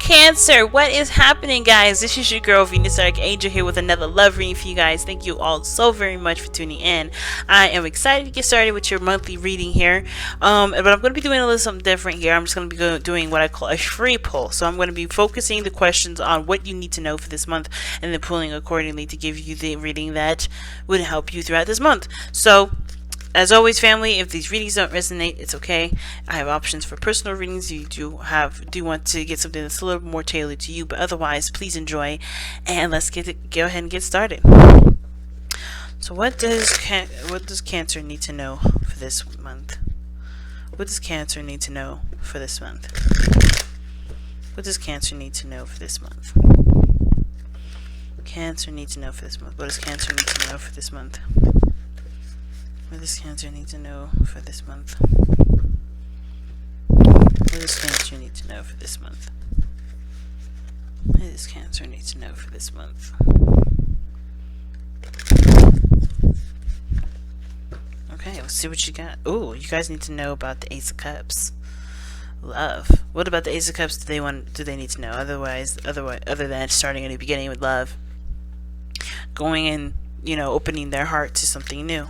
Cancer, what is happening, guys? This is your girl Venus Archangel here with another love reading for you guys. Thank you all so very much for tuning in. I am excited to get started with your monthly reading here. But I'm going to be doing a little something different here. I'm just going to be doing what I call a free pull. So I'm going to be focusing the questions on what you need to know for this month, and then pulling accordingly to give you the reading that would help you throughout this month. So, as always, family, if these readings don't resonate, it's okay. I have options for personal readings. You do want to get something that's a little more tailored to you, but otherwise, please enjoy, and let's go ahead and get started. So, what does Cancer need to know for this month? What does Cancer need to know for this month? What does Cancer need to know for this month? Cancer needs to know for this month. What does Cancer need to know for this month? What does Cancer need to know for this month? What does Cancer need to know for this month? What does Cancer need to know for this month? Okay, let's see what you got. Oh, you guys need to know about the Ace of Cups. Love. What about the Ace of Cups do they need to know? Other than starting a new beginning with love. Going and, opening their heart to something new.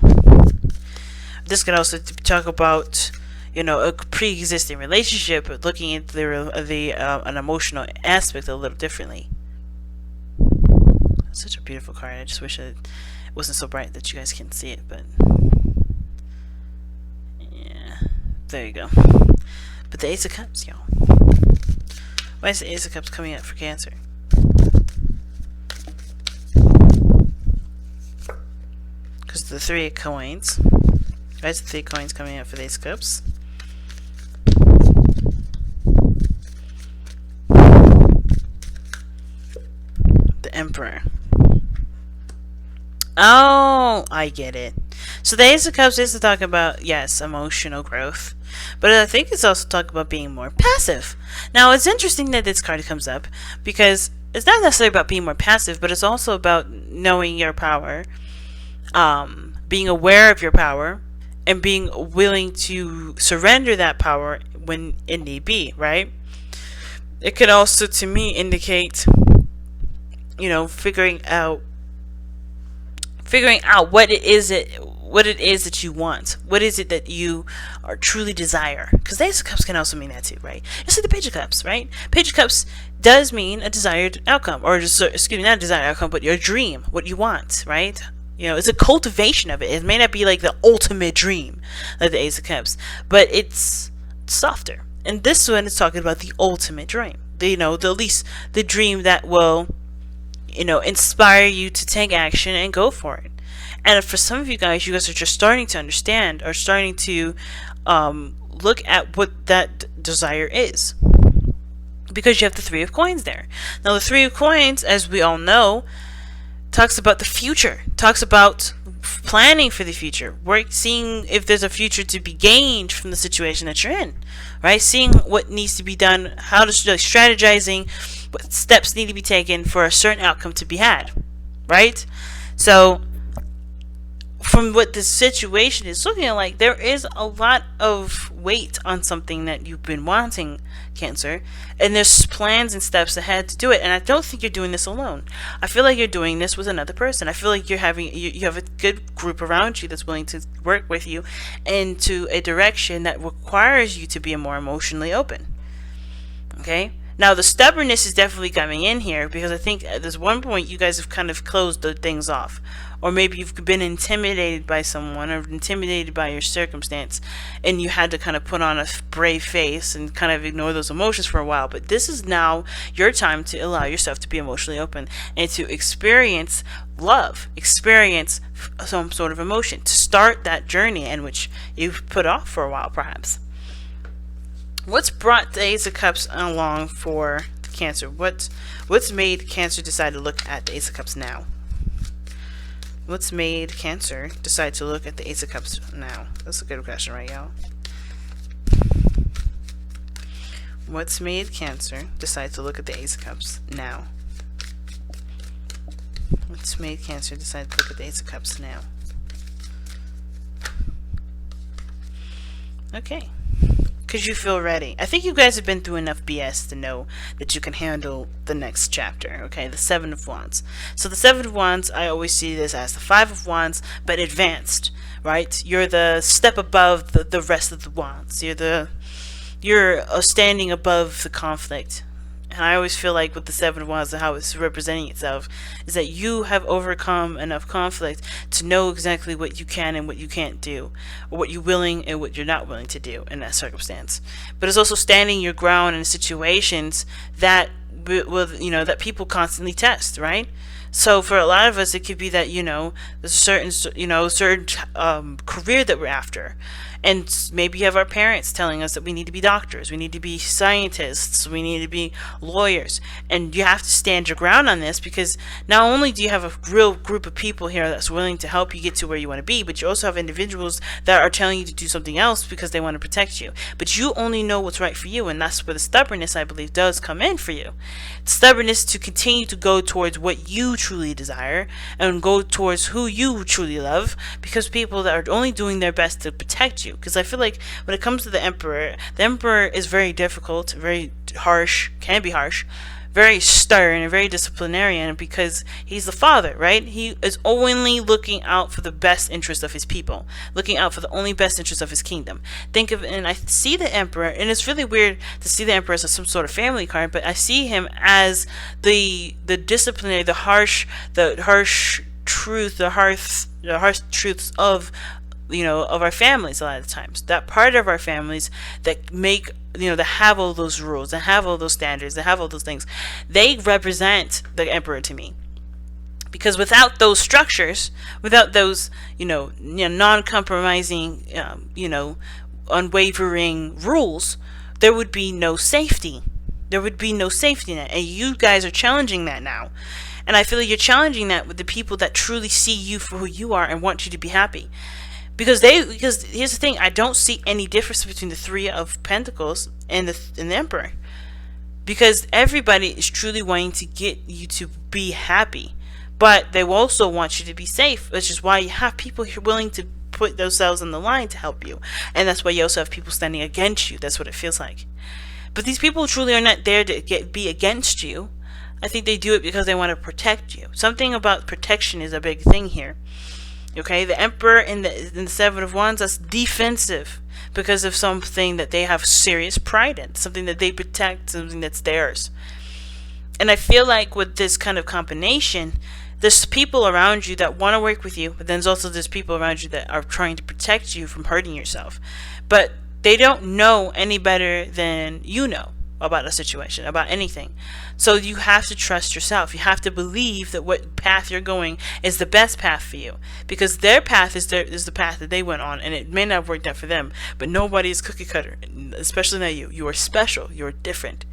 This could also talk about, a pre-existing relationship, but looking at an emotional aspect a little differently. Such a beautiful card. I just wish it wasn't so bright that you guys can see it, but yeah, there you go. But the Ace of Cups, y'all. Why is the Ace of Cups coming up for Cancer? Because the Three of Coins. Why is the Three of Coins coming out for the Ace of Cups? The Emperor. Oh, I get it. So the Ace of Cups is to talk about, yes, emotional growth. But I think it's also talking about being more passive. Now, it's interesting that this card comes up because it's not necessarily about being more passive, but it's also about knowing your power, being aware of your power, and being willing to surrender that power when it need be, right? It could also, to me, indicate, figuring out what it is that you want. What is it that you are truly desire? Because the Ace of Cups can also mean that too, right? It's like the Page of Cups, right? Page of Cups does mean a desired outcome, or just, excuse me, not a desired outcome, but your dream, what you want, right? It's a cultivation of it. It may not be like the ultimate dream, like the Ace of Cups, but it's softer. And this one is talking about the ultimate dream. The dream that will, inspire you to take action and go for it. And for some of you guys are just starting to understand, or starting to look at what that desire is. Because you have the Three of Coins there. Now the Three of Coins, as we all know, talks about the future, talks about planning for the future, seeing if there's a future to be gained from the situation that you're in, right? Seeing what needs to be done, how to strategizing, what steps need to be taken for a certain outcome to be had, right? So, from what this situation is looking like, there is a lot of weight on something that you've been wanting, Cancer, and there's plans and steps ahead to do it. And I don't think you're doing this alone. I feel like you're doing this with another person. I feel like you have a good group around you that's willing to work with you into a direction that requires you to be more emotionally open. Okay? Now, the stubbornness is definitely coming in here, because I think at this one point you guys have kind of closed the things off. Or maybe you've been intimidated by someone, or intimidated by your circumstance, and you had to kind of put on a brave face and kind of ignore those emotions for a while. But this is now your time to allow yourself to be emotionally open and to experience love, experience some sort of emotion, to start that journey in which you've put off for a while, perhaps. What's brought the Ace of Cups along for Cancer? What's made Cancer decide to look at the Ace of Cups now? What's made Cancer decide to look at the Ace of Cups now? That's a good question, right, y'all? What's made Cancer decide to look at the Ace of Cups now? What's made Cancer decide to look at the Ace of Cups now? Okay. because you feel ready. I think you guys have been through enough BS to know that you can handle the next chapter, okay? The Seven of Wands. So the Seven of Wands, I always see this as the Five of Wands, but advanced, right? You're the step above the rest of the wands. You're standing above the conflict. And I always feel like with the Seven of Wands and how it's representing itself is that you have overcome enough conflict to know exactly what you can and what you can't do, or what you're willing and what you're not willing to do in that circumstance. But it's also standing your ground in situations that that people constantly test, right? So for a lot of us, it could be that there's a certain career that we're after, and maybe you have our parents telling us that we need to be doctors, we need to be scientists, we need to be lawyers, and you have to stand your ground on this, because not only do you have a real group of people here that's willing to help you get to where you want to be, but you also have individuals that are telling you to do something else because they want to protect you. But you only know what's right for you, and that's where the stubbornness, I believe, does come in for you. Stubbornness to continue to go towards what you truly desire and go towards who you truly love, because people that are only doing their best to protect you. Because I feel like when it comes to the Emperor is very difficult, very harsh, can be harsh, very stern, and very disciplinarian, because he's the father, right? He is only looking out for the best interest of his people, looking out for the only best interest of his kingdom. And I see the Emperor, and it's really weird to see the Emperor as some sort of family card, but I see him as the disciplinary, the harsh truth, the harsh truths of our families. A lot of times, that part of our families that make that have all those rules, that have all those standards, that have all those things, they represent the Emperor to me. Because without those structures, without those non-compromising unwavering rules, there would be no safety. There would be no safety net, and you guys are challenging that now. And I feel like you're challenging that with the people that truly see you for who you are and want you to be happy. Because here's the thing, I don't see any difference between the Three of Pentacles and the Emperor. Because everybody is truly wanting to get you to be happy. But they also want you to be safe, which is why you have people here willing to put themselves on the line to help you. And that's why you also have people standing against you. That's what it feels like. But these people truly are not there to be against you. I think they do it because they want to protect you. Something about protection is a big thing here. Okay, the Emperor in the Seven of Wands, that's defensive because of something that they have serious pride in, something that they protect, something that's theirs. And I feel like with this kind of combination, there's people around you that want to work with you, but then there's people around you that are trying to protect you from hurting yourself. But they don't know any better than you know about a situation, about anything. So you have to trust yourself. You have to believe that what path you're going is the best path for you, because their path is the path that they went on, and it may not have worked out for them. But nobody is cookie cutter, especially not you. You are special. You're different,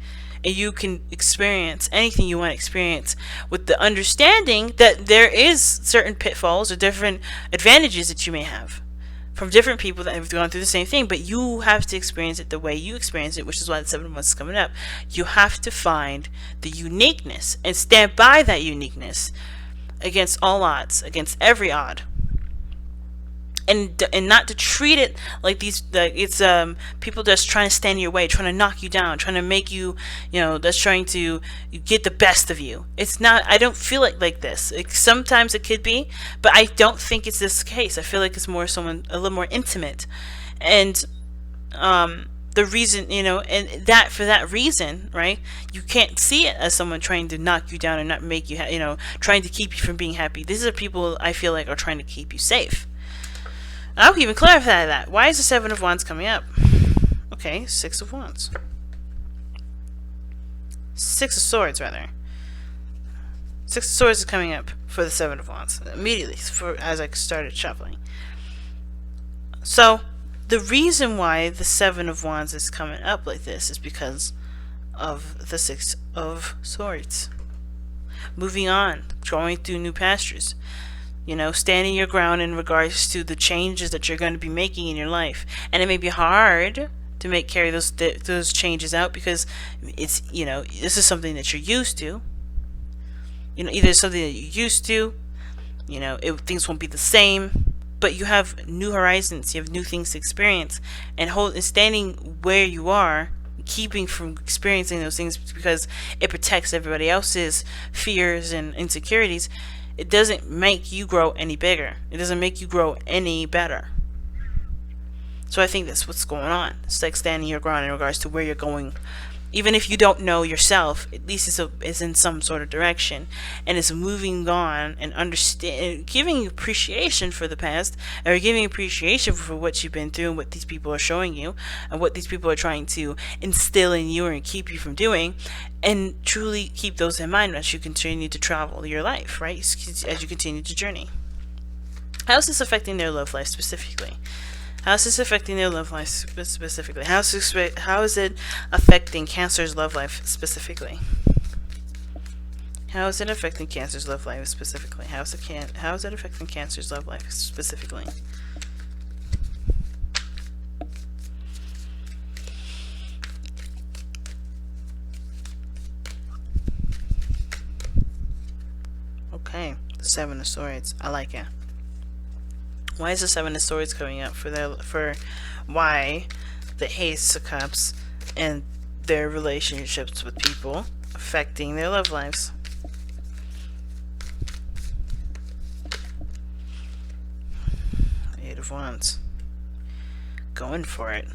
and you can experience anything you want to experience with the understanding that there is certain pitfalls or different advantages that you may have from different people that have gone through the same thing, but you have to experience it the way you experience it, which is why the 7 months is coming up. You have to find the uniqueness and stand by that uniqueness against all odds, against every odd. And not to treat it like it's people just trying to stand in your way, trying to knock you down, trying to make you, that's trying to get the best of you. It's not. I don't feel it like this. Sometimes it could be, but I don't think it's this case. I feel like it's more someone a little more intimate, and the reason, and that for that reason, right? You can't see it as someone trying to knock you down and not make you, trying to keep you from being happy. These are people I feel like are trying to keep you safe. I'll even clarify that. Why is the 7 of Wands coming up? Okay, 6 of Wands. 6 of Swords, rather. 6 of Swords is coming up for the 7 of Wands immediately as I started shuffling. So, the reason why the 7 of Wands is coming up like this is because of the 6 of Swords. Moving on, going through new pastures. Standing your ground in regards to the changes that you're going to be making in your life. And it may be hard to carry those changes out because it's, this is something that you're used to. Either something that you're used to, things won't be the same. but you have new horizons, you have new things to experience, and standing where you are, keeping from experiencing those things because it protects everybody else's fears and insecurities, it doesn't make you grow any bigger. It doesn't make you grow any better. So I think that's what's going on. It's like standing your ground in regards to where you're going. Even if you don't know yourself, at least it's in some sort of direction, and it's moving on and giving you appreciation for the past, or giving appreciation for what you've been through and what these people are showing you, and what these people are trying to instill in you and keep you from doing, and truly keep those in mind as you continue to travel your life, right? As you continue to journey. How is this affecting their love life specifically? How is this affecting their love life specifically? How is it affecting Cancer's love life specifically? How is it affecting Cancer's love life specifically? How is it affecting Cancer's love life specifically? Okay, the Seven of Swords. I like it. Why is the Seven of Swords coming up for why the Ace of Cups and their relationships with people affecting their love lives? Eight of Wands. Going for it.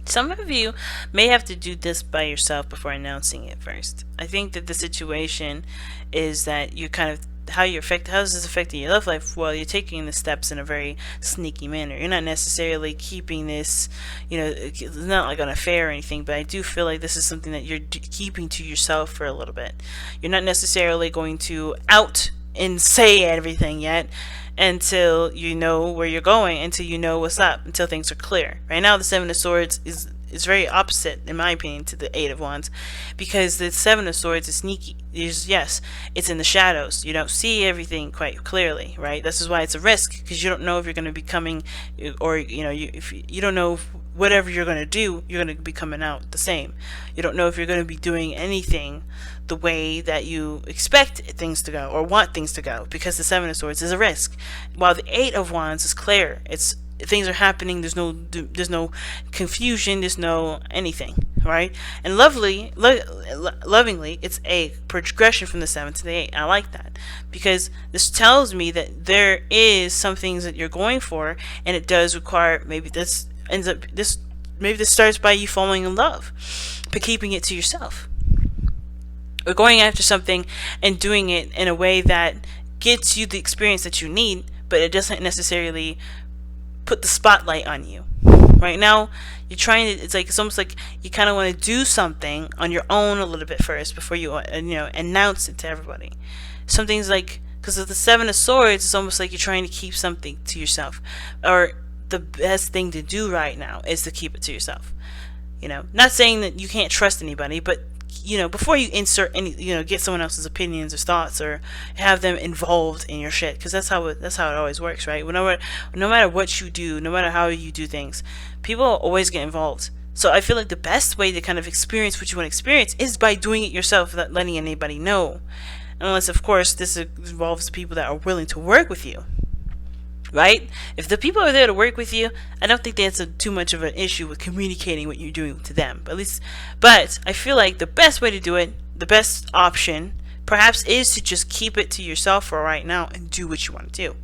Some of you may have to do this by yourself before announcing it first. I think that the situation is that you kind of, how is this affecting your love life? Well, you're taking the steps in a very sneaky manner. You're not necessarily keeping this, it's not like an affair or anything, but I do feel like this is something that you're keeping to yourself for a little bit. You're not necessarily going to out and say everything yet until you know where you're going, until you know what's up, until things are clear. Right now, the Seven of Swords is very opposite, in my opinion, to the Eight of Wands, because the Seven of Swords is sneaky. Yes, it's in the shadows. You don't see everything quite clearly, right? This is why it's a risk, because you don't know if you're going to be coming, or if you don't know if whatever you're going to do, you're going to be coming out the same. You don't know if you're going to be doing anything the way that you expect things to go or want things to go, because the Seven of Swords is a risk, while the Eight of Wands is clear. It's things are happening. There's no confusion. There's no anything, right? And lovingly, it's a progression from the 7 to the 8. I like that, because this tells me that there is some things that you're going for, and it does require, maybe this starts by you falling in love, but keeping it to yourself, or going after something and doing it in a way that gets you the experience that you need, but it doesn't necessarily put the spotlight on you. Right now, you're trying to, it's almost like you kind of want to do something on your own a little bit first before you, announce it to everybody. Something's like, because of the Seven of Swords, it's almost like you're trying to keep something to yourself, or the best thing to do right now is to keep it to yourself. Not saying that you can't trust anybody, but before you insert any, get someone else's opinions or thoughts, or have them involved in your shit, because that's how it always works, right? No matter what you do, no matter how you do things, people always get involved. So I feel like the best way to kind of experience what you want to experience is by doing it yourself without letting anybody know, unless of course this involves people that are willing to work with you. Right? If the people are there to work with you, I don't think that's too much of an issue with communicating what you're doing to them. But I feel like the best way to do it, the best option, perhaps, is to just keep it to yourself for right now and do what you want to do.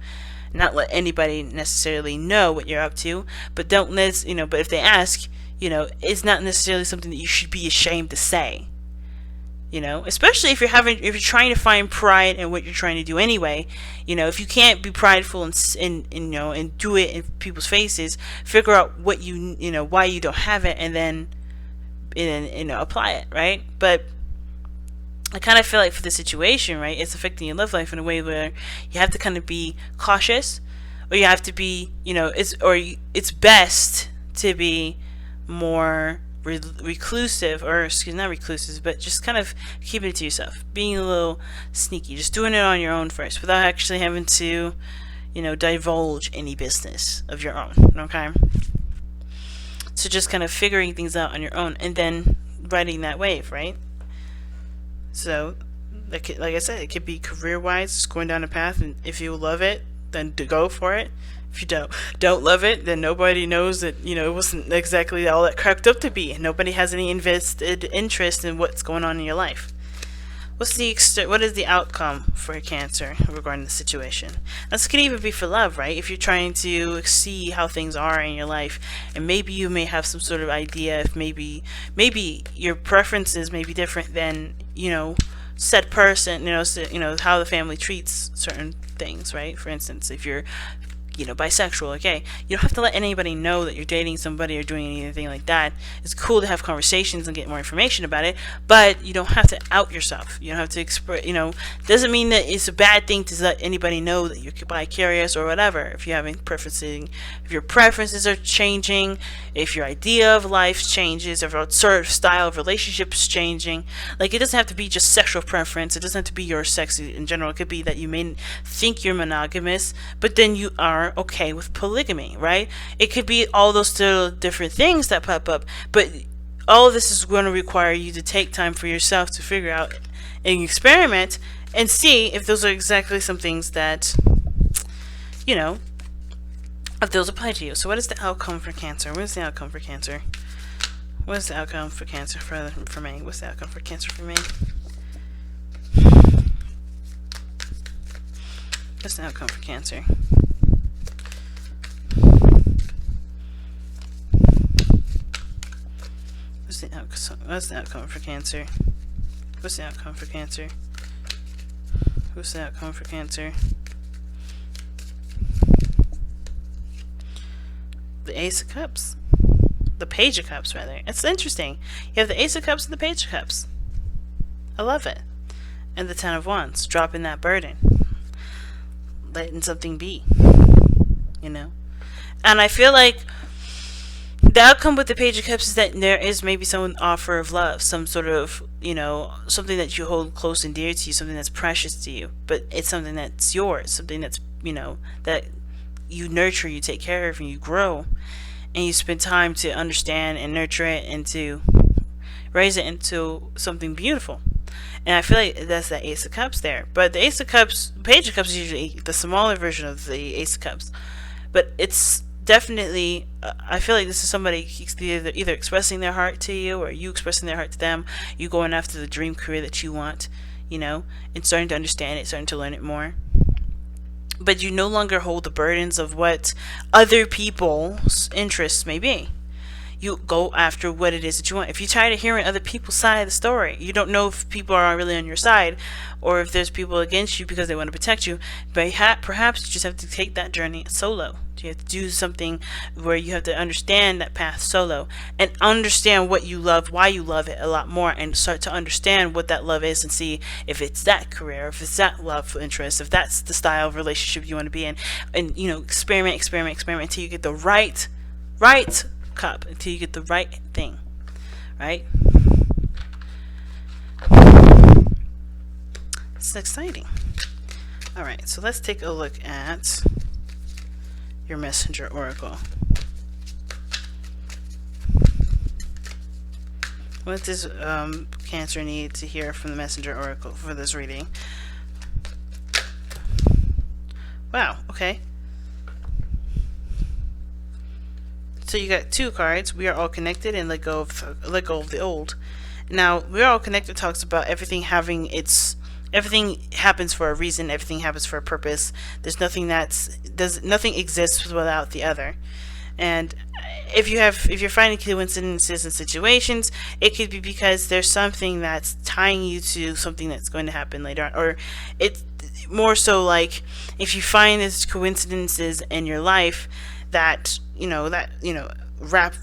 Not let anybody necessarily know what you're up to, but don't let, but if they ask, it's not necessarily something that you should be ashamed to say. Especially if you're trying to find pride in what you're trying to do anyway. If you can't be prideful and do it in people's faces, figure out what why you don't have it, and then apply it, right? But I kind of feel like for the situation, right, it's affecting your love life in a way where you have to kind of be cautious, or you have to be, it's best to be more reclusive, or not reclusive, but just kind of keeping it to yourself, being a little sneaky, just doing it on your own first without actually having to divulge any business of your own. Okay, so just kind of figuring things out on your own and then riding that wave, right? So Like I said, it could be career-wise, just going down a path, and if you love it, then to go for it. If you don't love it, then nobody knows that, you know, it wasn't exactly all that cracked up to be. Nobody has any invested interest in what's going on in your life. What is the outcome for Cancer regarding the situation? This could even be for love, right? If you're trying to see how things are in your life, and maybe you may have some sort of idea if maybe your preferences may be different than, you know, said person, how the family treats certain things, right? For instance, if you're, you know, bisexual, okay, you don't have to let anybody know that you're dating somebody or doing anything like that. It's cool to have conversations and get more information about it, but you don't have to out yourself. You don't have to express, you know, doesn't mean that it's a bad thing to let anybody know that you're bi-curious or whatever. If you're having preferences, if your preferences are changing, if your idea of life changes, if your sort of style of relationship is changing, like, it doesn't have to be just sexual preference. It doesn't have to be your sex in general. It could be that you may think you're monogamous, but then you are okay with polygamy, right? It could be all those different things that pop up, but all of this is going to require you to take time for yourself to figure out and experiment and see if those are exactly some things that, you know, if those apply to you. So what is the outcome for Cancer? What is the outcome for Cancer? What is the outcome for Cancer for me? What's the outcome for Cancer for me? What's the outcome for Cancer? What's the outcome for Cancer? What's the outcome for Cancer? What's the outcome for Cancer? The Ace of Cups. The Page of Cups, rather. It's interesting. You have the Ace of Cups and the Page of Cups. I love it. And the Ten of Wands. Dropping that burden. Letting something be. You know? And I feel like the outcome with the Page of Cups is that there is maybe some offer of love, some sort of, you know, something that you hold close and dear to you, something that's precious to you, but it's something that's yours, something that's, you know, that you nurture, you take care of, and you grow, and you spend time to understand and nurture it and to raise it into something beautiful. And I feel like that's the Ace of Cups there. But the Ace of Cups, Page of Cups is usually the smaller version of the Ace of Cups, but it's definitely, I feel like this is somebody either expressing their heart to you, or you expressing their heart to them, you going after the dream career that you want, you know, and starting to understand it, starting to learn it more. But you no longer hold the burdens of what other people's interests may be. You go after what it is that you want. If you're tired of hearing other people's side of the story, you don't know if people are really on your side or if there's people against you because they want to protect you, but perhaps you just have to take that journey solo. You have to do something where you have to understand that path solo and understand what you love, why you love it a lot more, and start to understand what that love is and see if it's that career, if it's that love interest, if that's the style of relationship you want to be in. And, you know, experiment until you get the right cup, until you get the right thing, right? It's exciting. All right, so let's take a look at your messenger oracle. What does Cancer need to hear from the messenger oracle for this reading? Wow, okay. So you got two cards. We are all connected, and let go of the old. Now, we are all connected talks about everything having everything happens for a reason, everything happens for a purpose. There's nothing nothing exists without the other. And if you're finding coincidences and situations, it could be because there's something that's tying you to something that's going to happen later on, or it's more so like if you find these coincidences in your life that wrap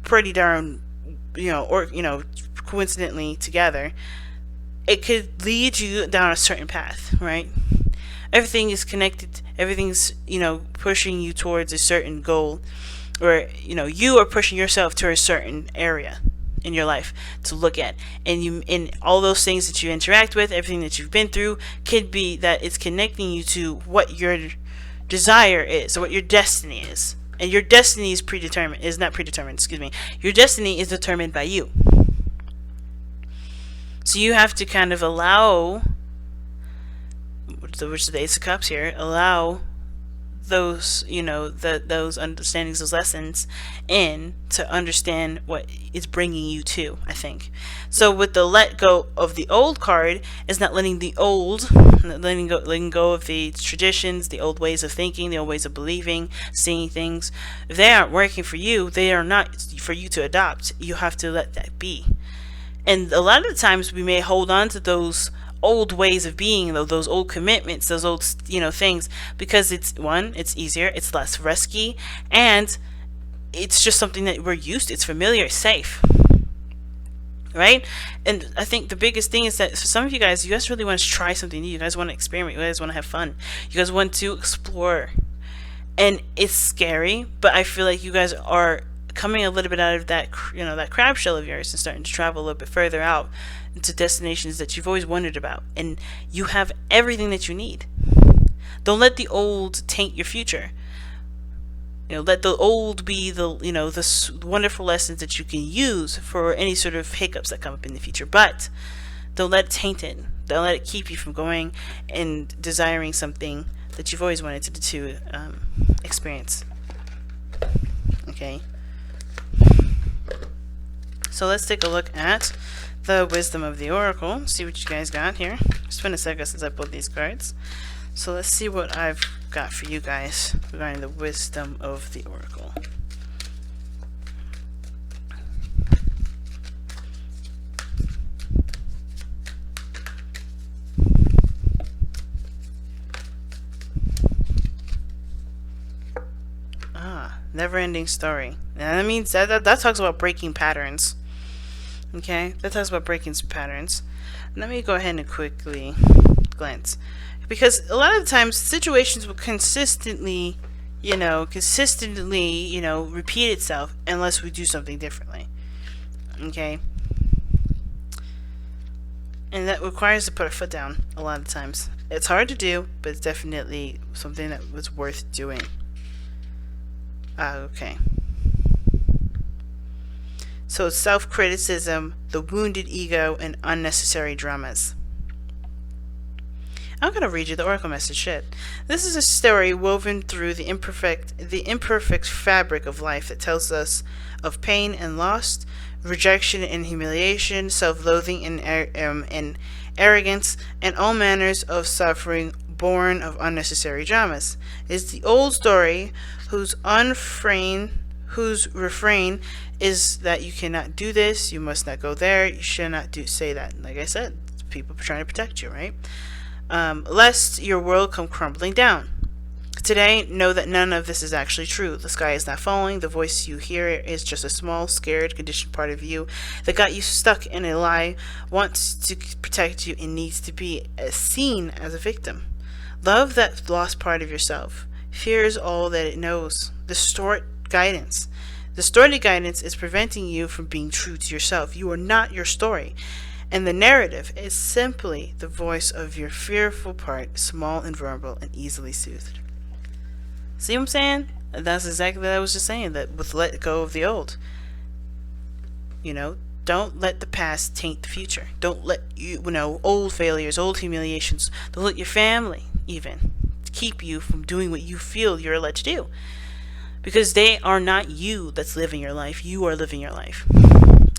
pretty darn, coincidentally together, it could lead you down a certain path, right? Everything is connected. Everything's, pushing you towards a certain goal, or, you are pushing yourself to a certain area in your life to look at. And all those things that you interact with, everything that you've been through, could be that it's connecting you to what your desire is, or what your destiny is. And your destiny is your destiny is determined by you. So you have to kind of allow, which is the Ace of Cups here, allow those, you know, those understandings, those lessons in, to understand what it's bringing you to, I think. So with the let go of the old card, is not letting letting go of the traditions, the old ways of thinking, the old ways of believing, seeing things. If they aren't working for you, they are not for you to adopt. You have to let that be. And a lot of the times we may hold on to those old ways of being, those old commitments, those old, you know, things, because it's easier, it's less risky, and it's just something that we're used to. It's familiar, it's safe, right? And I think the biggest thing is that for some of you guys really want to try something new. You guys want to experiment, you guys want to have fun, you guys want to explore, and it's scary, but I feel like you guys are coming a little bit out of that, you know, that crab shell of yours and starting to travel a little bit further out into destinations that you've always wondered about, and you have everything that you need. Don't let the old taint your future. You know, let the old be the, you know, the wonderful lessons that you can use for any sort of hiccups that come up in the future, but don't let it taint it. Don't let it keep you from going and desiring something that you've always wanted to experience. Okay. So let's take a look at the wisdom of the oracle. See what you guys got here. It's been a second since I pulled these cards. So let's see what I've got for you guys regarding the wisdom of the oracle. Never-ending story. And that means that talks about breaking patterns. Okay, that talks about breaking some patterns. Let me go ahead and quickly glance, because a lot of the times situations will consistently repeat itself unless we do something differently. Okay, and that requires to put our foot down a lot of times. It's hard to do, but it's definitely something that was worth doing. Okay. So it's self-criticism, the wounded ego, and unnecessary dramas. I'm going to read you the oracle message. Shit. This is a story woven through the imperfect fabric of life that tells us of pain and loss, rejection and humiliation, self-loathing and arrogance, and all manners of suffering born of unnecessary dramas. It's the old story whose refrain is that you cannot do this, you must not go there, you should not say that. Like I said, people are trying to protect you, right? Lest your world come crumbling down. Today, know that none of this is actually true. The sky is not falling. The voice you hear is just a small, scared, conditioned part of you that got you stuck in a lie, wants to protect you, and needs to be seen as a victim. Love that lost part of yourself. Fear is all that it knows. Distort guidance. Distorted guidance is preventing you from being true to yourself. You are not your story. And the narrative is simply the voice of your fearful part, small and vulnerable and easily soothed. See what I'm saying? That's exactly what I was just saying, that with let go of the old. You know, don't let the past taint the future. Don't let old failures, old humiliations, don't let your family even keep you from doing what you feel you're allowed to do. Because they are not you that's living your life. You are living your life.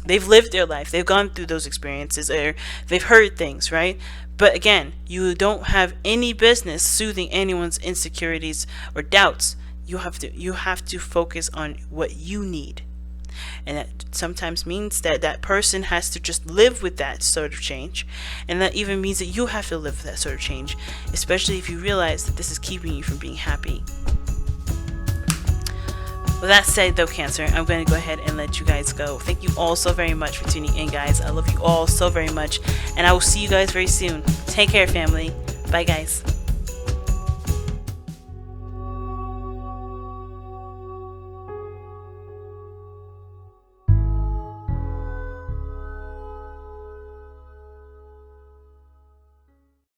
They've lived their life. They've gone through those experiences, or they've heard things, right? But again, you don't have any business soothing anyone's insecurities or doubts. You have to focus on what you need. And that sometimes means that person has to just live with that sort of change. And that even means that you have to live with that sort of change, especially if you realize that this is keeping you from being happy. With that said, though, Cancer, I'm going to go ahead and let you guys go. Thank you all so very much for tuning in, guys. I love you all so very much, and I will see you guys very soon. Take care, family. Bye, guys.